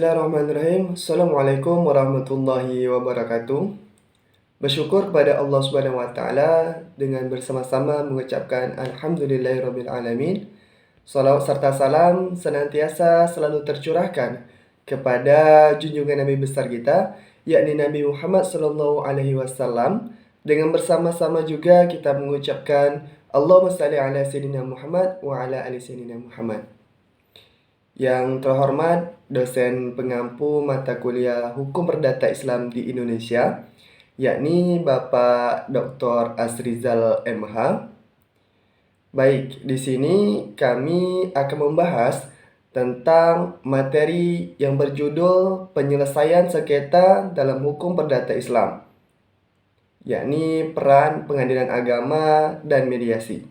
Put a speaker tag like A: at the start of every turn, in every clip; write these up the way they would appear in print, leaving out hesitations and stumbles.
A: Bismillahirrahmanirrahim. Assalamualaikum warahmatullahi wabarakatuh. Bersyukur kepada Allah Subhanahu wa taala dengan bersama-sama mengucapkan alhamdulillahirabbil alamin. Salawat serta salam senantiasa selalu tercurahkan kepada junjungan Nabi besar kita, yakni Nabi Muhammad sallallahu alaihi wasallam. Dengan bersama-sama juga kita mengucapkan Allahumma shalli ala sayyidina Muhammad wa ala ali sayyidina Muhammad. Yang terhormat dosen pengampu mata kuliah Hukum Perdata Islam di Indonesia, yakni Bapak Dr. Asrizal MH. Baik, di sini kami akan membahas tentang materi yang berjudul penyelesaian sengketa dalam hukum perdata Islam, yakni peran pengadilan agama dan mediasi.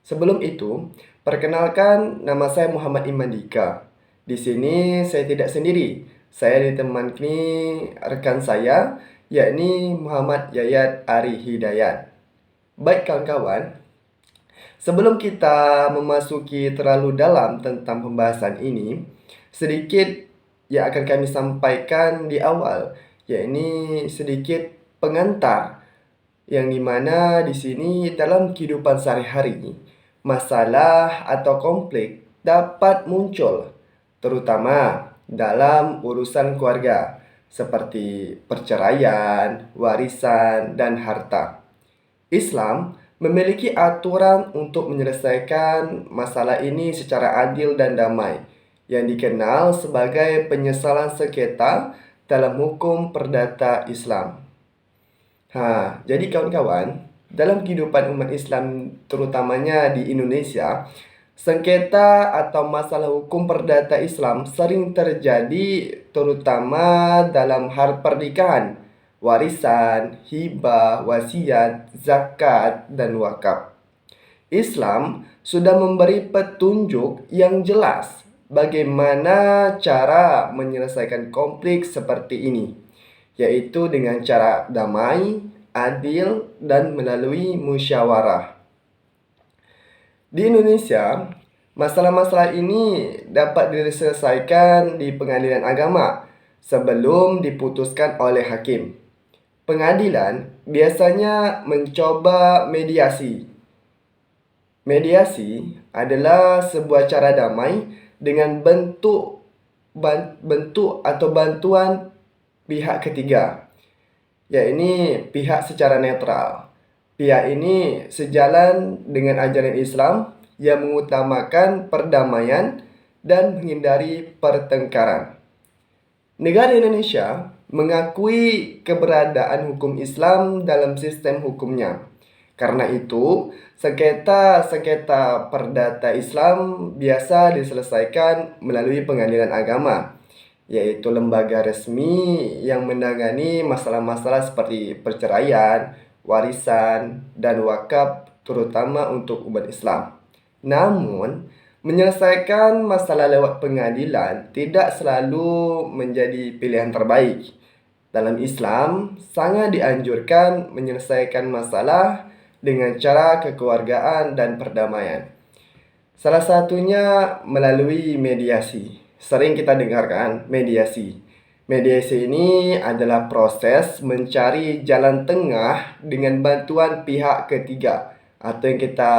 A: Sebelum itu, perkenalkan, nama saya Muhammad Imandika. Di sini saya tidak sendiri. Saya ditemani rekan saya, yakni Muhammad Yayat Ari Hidayat. Baik kawan-kawan, sebelum kita memasuki terlalu dalam tentang pembahasan ini, sedikit yang akan kami sampaikan di awal, yakni sedikit pengantar, yang dimana di sini dalam kehidupan sehari-hari masalah atau konflik dapat muncul, terutama dalam urusan keluarga, seperti perceraian, warisan, dan harta. Islam memiliki aturan untuk menyelesaikan masalah ini secara adil dan damai, yang dikenal sebagai penyesalan sengketa dalam hukum perdata Islam. Jadi kawan-kawan, dalam kehidupan umat Islam terutamanya di Indonesia, sengketa atau masalah hukum perdata Islam sering terjadi terutama dalam hal pernikahan, warisan, hibah, wasiat, zakat, dan wakaf. Islam sudah memberi petunjuk yang jelas bagaimana cara menyelesaikan konflik seperti ini, yaitu dengan cara damai, adil, dan melalui musyawarah. Di Indonesia, masalah-masalah ini dapat diselesaikan di pengadilan agama sebelum diputuskan oleh hakim. Pengadilan biasanya mencoba mediasi. Mediasi adalah sebuah cara damai dengan bentuk atau bantuan pihak ketiga, yakni pihak secara netral. Pihak ini sejalan dengan ajaran Islam yang mengutamakan perdamaian dan menghindari pertengkaran. Negara Indonesia mengakui keberadaan hukum Islam dalam sistem hukumnya. Karena itu, sengketa perdata Islam biasa diselesaikan melalui pengadilan agama, yaitu lembaga resmi yang menangani masalah-masalah seperti perceraian, warisan, dan wakaf, terutama untuk umat Islam. Namun, menyelesaikan masalah lewat pengadilan tidak selalu menjadi pilihan terbaik. Dalam Islam, sangat dianjurkan menyelesaikan masalah dengan cara kekeluargaan dan perdamaian. Salah satunya melalui mediasi. Sering kita dengarkan mediasi. Mediasi ini adalah proses mencari jalan tengah dengan bantuan pihak ketiga, atau yang kita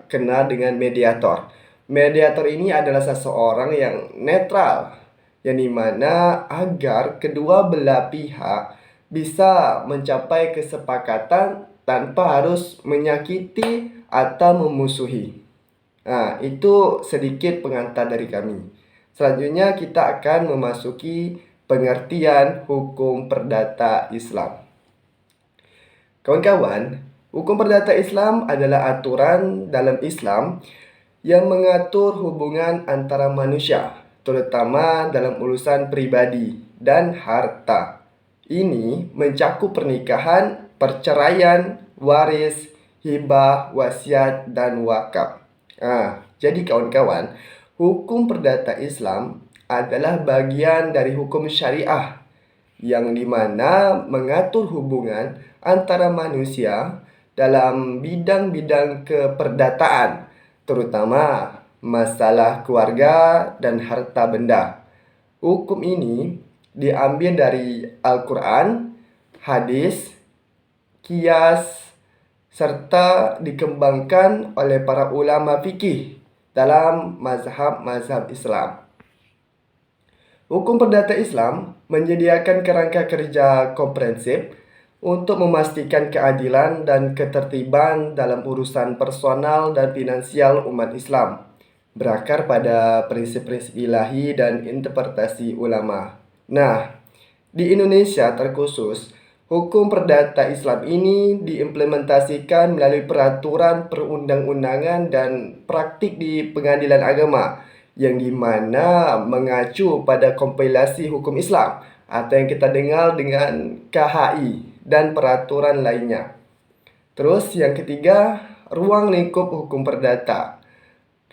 A: kenal dengan mediator. Mediator ini adalah seseorang yang netral, yang dimana agar kedua belah pihak bisa mencapai kesepakatan tanpa harus menyakiti atau memusuhi. Itu sedikit pengantar dari kami. Selanjutnya kita akan memasuki pengertian hukum perdata Islam. Kawan-kawan, hukum perdata Islam adalah aturan dalam Islam yang mengatur hubungan antara manusia, terutama dalam urusan pribadi dan harta. Ini mencakup pernikahan, perceraian, waris, hibah, wasiat, dan wakaf. Jadi kawan-kawan, hukum perdata Islam adalah bagian dari hukum syariah yang dimana mengatur hubungan antara manusia dalam bidang-bidang keperdataan, terutama masalah keluarga dan harta benda. Hukum ini diambil dari Al-Quran, hadis, qiyas, serta dikembangkan oleh para ulama fikih dalam mazhab-mazhab Islam. Hukum perdata Islam menyediakan kerangka kerja komprehensif untuk memastikan keadilan dan ketertiban dalam urusan personal dan finansial umat Islam, berakar pada prinsip-prinsip ilahi dan interpretasi ulama. Nah, di Indonesia terkhusus, hukum perdata Islam ini diimplementasikan melalui peraturan perundang-undangan dan praktik di pengadilan agama yang dimana mengacu pada kompilasi hukum Islam atau yang kita dengar dengan KHI dan peraturan lainnya. Terus yang ketiga, ruang lingkup hukum perdata.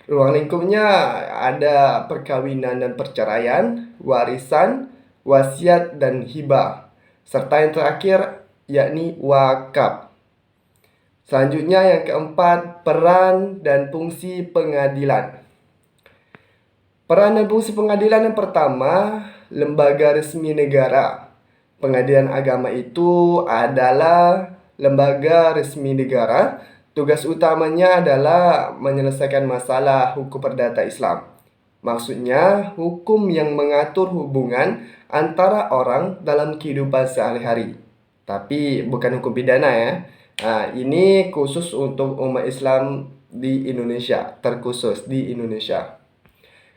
A: Ruang lingkupnya ada perkawinan dan perceraian, warisan, wasiat dan hibah, serta yang terakhir yakni wakaf. Selanjutnya yang keempat, peran dan fungsi pengadilan. Peran dan fungsi pengadilan yang pertama, lembaga resmi negara. Pengadilan agama itu adalah lembaga resmi negara. Tugas utamanya adalah menyelesaikan masalah hukum perdata Islam. Maksudnya, hukum yang mengatur hubungan antara orang dalam kehidupan sehari-hari. Tapi bukan hukum pidana ya. Nah, ini khusus untuk umat Islam di Indonesia, terkhusus di Indonesia.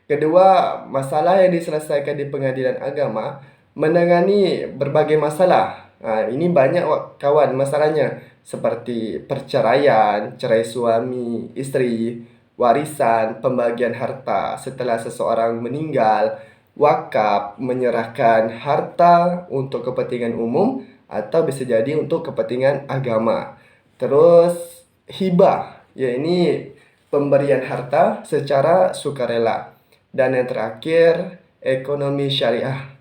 A: Kedua, masalah yang diselesaikan di pengadilan agama menangani berbagai masalah. Ini banyak kawan masalahnya seperti perceraian, cerai suami, istri, warisan, pembagian harta setelah seseorang meninggal, wakaf, menyerahkan harta untuk kepentingan umum atau bisa jadi untuk kepentingan agama. Terus hibah, ya ini pemberian harta secara sukarela. Dan yang terakhir, ekonomi syariah.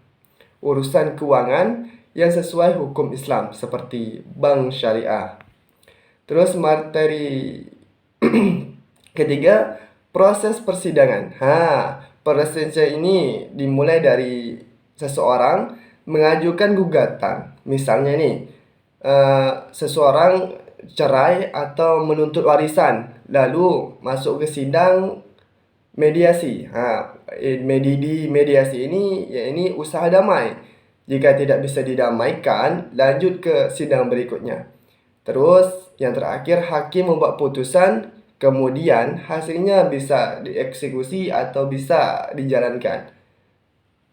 A: Urusan keuangan yang sesuai hukum Islam seperti bank syariah. Terus materi ketiga, proses persidangan. Prosesnya ini dimulai dari seseorang mengajukan gugatan. Misalnya nih, seseorang cerai atau menuntut warisan, lalu masuk ke sidang mediasi. Di mediasi ini ya ini usaha damai. Jika tidak bisa didamaikan, lanjut ke sidang berikutnya. Terus yang terakhir, hakim membuat putusan, kemudian hasilnya bisa dieksekusi atau bisa dijalankan.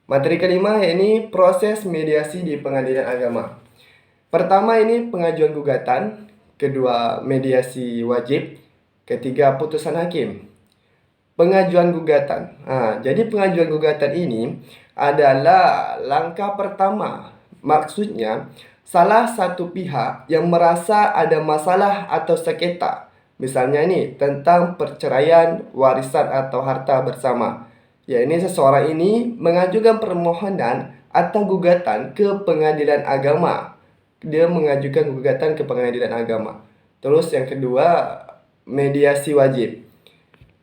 A: Materi kelima ini proses mediasi di pengadilan agama. Pertama ini pengajuan gugatan, kedua mediasi wajib, ketiga putusan hakim. Pengajuan gugatan. Jadi pengajuan gugatan ini adalah langkah pertama. Maksudnya, salah satu pihak yang merasa ada masalah atau sengketa, misalnya ini tentang perceraian, warisan atau harta bersama. Ya, ini seseorang ini mengajukan permohonan atau gugatan ke pengadilan agama. Dia mengajukan gugatan ke pengadilan agama. Terus yang kedua, mediasi wajib.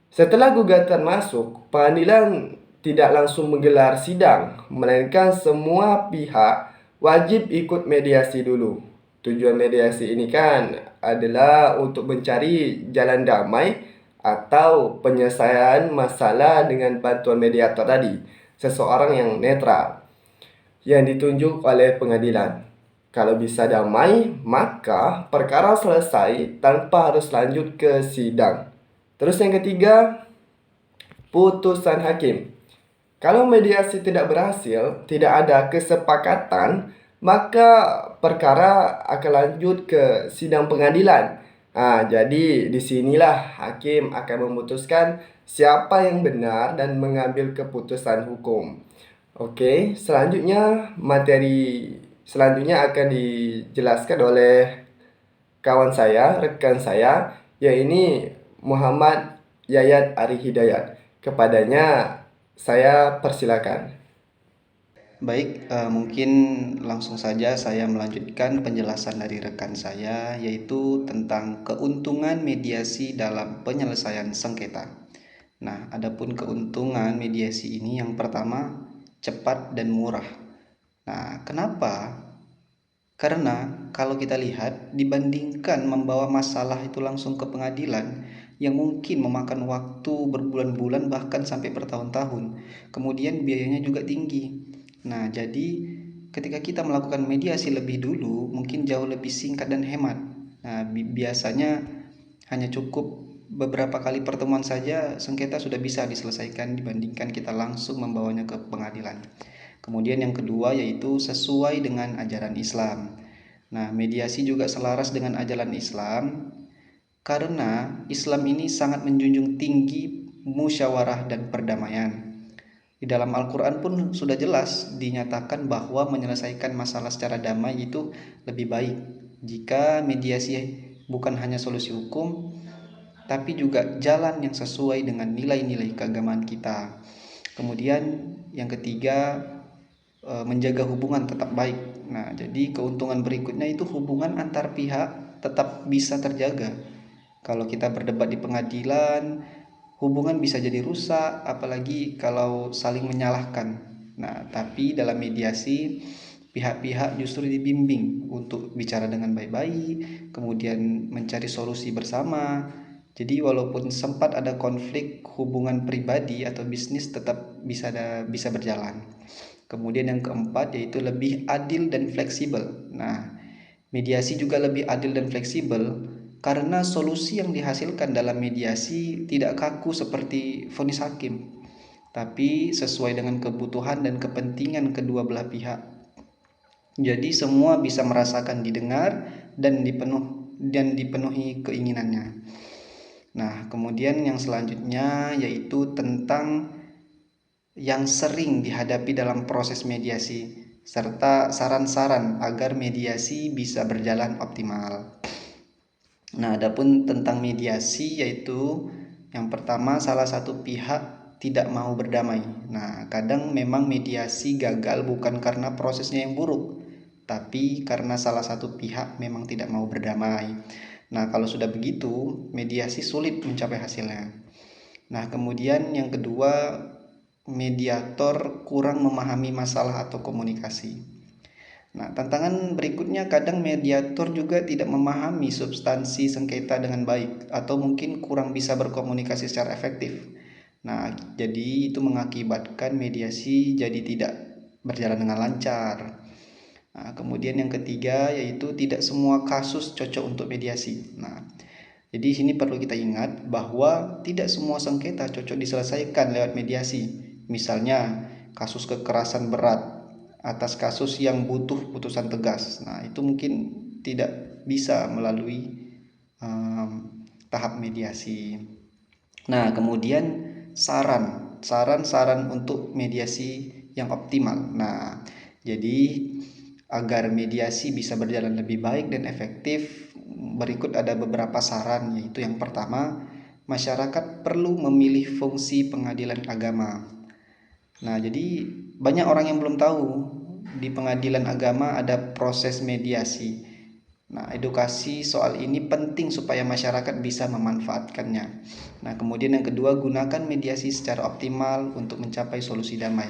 A: Setelah gugatan masuk, pengadilan tidak langsung menggelar sidang, melainkan semua pihak wajib ikut mediasi dulu. Tujuan mediasi ini kan adalah untuk mencari jalan damai atau penyelesaian masalah dengan bantuan mediator tadi, seseorang yang netral, yang ditunjuk oleh pengadilan. Kalau bisa damai, maka perkara selesai tanpa harus lanjut ke sidang. Terus yang ketiga, putusan hakim. Kalau mediasi tidak berhasil, tidak ada kesepakatan, maka perkara akan lanjut ke sidang pengadilan. Jadi disinilah hakim akan memutuskan siapa yang benar dan mengambil keputusan hukum. Oke, selanjutnya materi selanjutnya akan dijelaskan oleh kawan saya, rekan saya, yaitu Muhammad Yayat Ari Hidayat. Kepadanya saya persilakan.
B: Baik, mungkin langsung saja saya melanjutkan penjelasan dari rekan saya, yaitu tentang keuntungan mediasi dalam penyelesaian sengketa. Nah, adapun keuntungan mediasi ini yang pertama, cepat, dan murah. Nah, kenapa? Karena kalau kita lihat, dibandingkan membawa masalah itu langsung ke pengadilan yang mungkin memakan waktu berbulan-bulan bahkan sampai bertahun-tahun, kemudian biayanya juga tinggi. Nah, jadi ketika kita melakukan mediasi lebih dulu, mungkin jauh lebih singkat dan hemat. Nah, biasanya hanya cukup beberapa kali pertemuan saja sengketa sudah bisa diselesaikan dibandingkan kita langsung membawanya ke pengadilan. Kemudian yang kedua yaitu sesuai dengan ajaran Islam. Nah, mediasi juga selaras dengan ajaran Islam karena Islam ini sangat menjunjung tinggi musyawarah dan perdamaian. Di dalam Al-Quran pun sudah jelas dinyatakan bahwa menyelesaikan masalah secara damai itu lebih baik jika mediasi bukan hanya solusi hukum, tapi juga jalan yang sesuai dengan nilai-nilai keagamaan kita. Kemudian yang ketiga, menjaga hubungan tetap baik. Nah, jadi keuntungan berikutnya itu hubungan antar pihak tetap bisa terjaga. Kalau kita berdebat di pengadilan, hubungan bisa jadi rusak, apalagi kalau saling menyalahkan. Nah, tapi dalam mediasi, pihak-pihak justru dibimbing untuk bicara dengan baik-baik, kemudian mencari solusi bersama. Jadi walaupun sempat ada konflik hubungan pribadi atau bisnis tetap bisa berjalan. Kemudian yang keempat yaitu lebih adil dan fleksibel. Nah, mediasi juga lebih adil dan fleksibel karena solusi yang dihasilkan dalam mediasi tidak kaku seperti vonis hakim, tapi sesuai dengan kebutuhan dan kepentingan kedua belah pihak. Jadi semua bisa merasakan didengar dan dipenuhi keinginannya. Nah, kemudian yang selanjutnya yaitu tentang yang sering dihadapi dalam proses mediasi, serta saran-saran agar mediasi bisa berjalan optimal. Nah, adapun tentang mediasi yaitu yang pertama salah satu pihak tidak mau berdamai. Nah, kadang memang mediasi gagal bukan karena prosesnya yang buruk, tapi karena salah satu pihak memang tidak mau berdamai. Nah, kalau sudah begitu, mediasi sulit mencapai hasilnya. Nah, kemudian yang kedua, mediator kurang memahami masalah atau komunikasi. Nah, tantangan berikutnya kadang mediator juga tidak memahami substansi sengketa dengan baik atau mungkin kurang bisa berkomunikasi secara efektif. Nah, jadi itu mengakibatkan mediasi jadi tidak berjalan dengan lancar. Nah, kemudian yang ketiga yaitu tidak semua kasus cocok untuk mediasi. Nah, jadi sini perlu kita ingat bahwa tidak semua sengketa cocok diselesaikan lewat mediasi. Misalnya kasus kekerasan berat atas kasus yang butuh putusan tegas. Nah, itu mungkin tidak bisa melalui tahap mediasi. Nah, kemudian saran untuk mediasi yang optimal. Nah, jadi agar mediasi bisa berjalan lebih baik dan efektif, berikut ada beberapa saran, yaitu yang pertama, masyarakat perlu memilih fungsi pengadilan agama. Nah, jadi banyak orang yang belum tahu di pengadilan agama ada proses mediasi. Nah, edukasi soal ini penting supaya masyarakat bisa memanfaatkannya. Nah, kemudian yang kedua, gunakan mediasi secara optimal untuk mencapai solusi damai.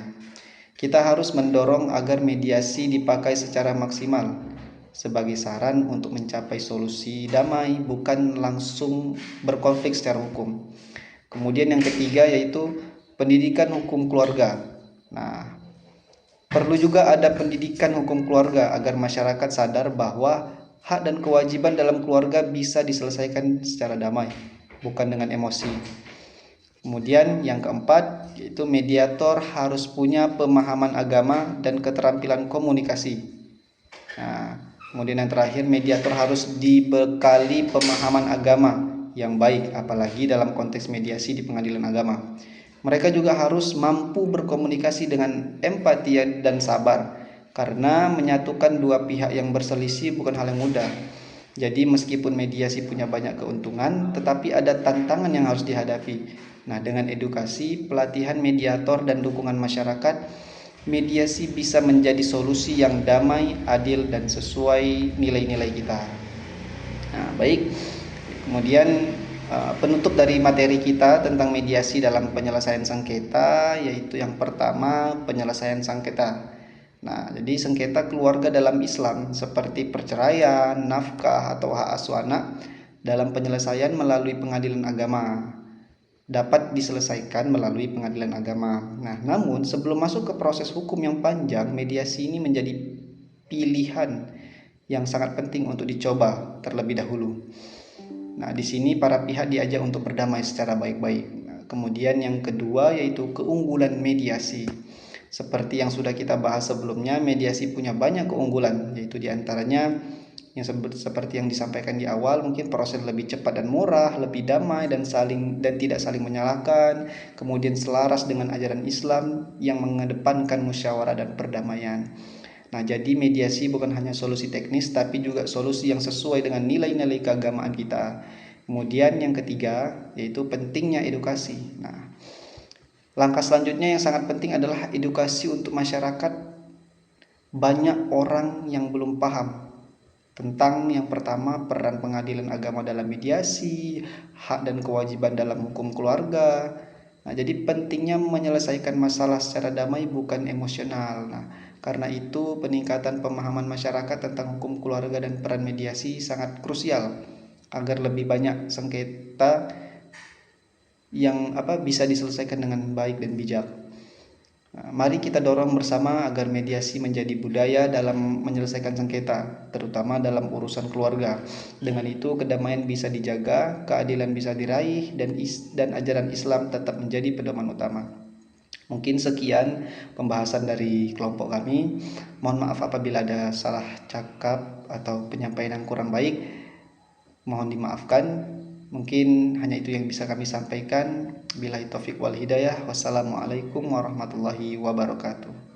B: Kita harus mendorong agar mediasi dipakai secara maksimal sebagai saran untuk mencapai solusi damai, bukan langsung berkonflik secara hukum. Kemudian yang ketiga yaitu pendidikan hukum keluarga. Nah, perlu juga ada pendidikan hukum keluarga agar masyarakat sadar bahwa hak dan kewajiban dalam keluarga bisa diselesaikan secara damai, bukan dengan emosi. Kemudian yang keempat yaitu mediator harus punya pemahaman agama dan keterampilan komunikasi. Nah, kemudian yang terakhir, mediator harus dibekali pemahaman agama yang baik, apalagi dalam konteks mediasi di pengadilan agama. Mereka juga harus mampu berkomunikasi dengan empati dan sabar, karena menyatukan dua pihak yang berselisih bukan hal yang mudah. Jadi meskipun mediasi punya banyak keuntungan, tetapi ada tantangan yang harus dihadapi. Nah, dengan edukasi, pelatihan mediator dan dukungan masyarakat, mediasi bisa menjadi solusi yang damai, adil, dan sesuai nilai-nilai kita. Nah, baik. Kemudian Penutup dari materi kita tentang mediasi dalam penyelesaian sengketa, yaitu yang pertama, penyelesaian sengketa. Nah, jadi sengketa keluarga dalam Islam seperti perceraian, nafkah, atau hak asuh anak dalam penyelesaian melalui pengadilan agama dapat diselesaikan melalui pengadilan agama. Nah, namun sebelum masuk ke proses hukum yang panjang, mediasi ini menjadi pilihan yang sangat penting untuk dicoba terlebih dahulu. Nah, di sini para pihak diajak untuk berdamai secara baik-baik. Nah, kemudian yang kedua yaitu keunggulan mediasi. Seperti yang sudah kita bahas sebelumnya, mediasi punya banyak keunggulan, yaitu diantaranya yang seperti yang disampaikan di awal, mungkin proses lebih cepat dan murah, lebih damai dan tidak saling menyalahkan, kemudian selaras dengan ajaran Islam yang mengedepankan musyawarah dan perdamaian. Nah, jadi mediasi bukan hanya solusi teknis tapi juga solusi yang sesuai dengan nilai-nilai keagamaan kita. Kemudian yang ketiga yaitu pentingnya edukasi. Nah, langkah selanjutnya yang sangat penting adalah edukasi untuk masyarakat. Banyak orang yang belum paham tentang yang pertama peran pengadilan agama dalam mediasi, hak dan kewajiban dalam hukum keluarga. Nah, jadi pentingnya menyelesaikan masalah secara damai bukan emosional. Nah, karena itu peningkatan pemahaman masyarakat tentang hukum keluarga dan peran mediasi sangat krusial agar lebih banyak sengketa yang bisa diselesaikan dengan baik dan bijak. Mari kita dorong bersama agar mediasi menjadi budaya dalam menyelesaikan sengketa, terutama dalam urusan keluarga. Dengan itu kedamaian bisa dijaga, keadilan bisa diraih, dan ajaran Islam tetap menjadi pedoman utama. Mungkin sekian pembahasan dari kelompok kami. Mohon maaf apabila ada salah cakap atau penyampaian yang kurang baik. Mohon dimaafkan. Mungkin hanya itu yang bisa kami sampaikan. Billahi taufik wal hidayah. Wassalamualaikum warahmatullahi wabarakatuh.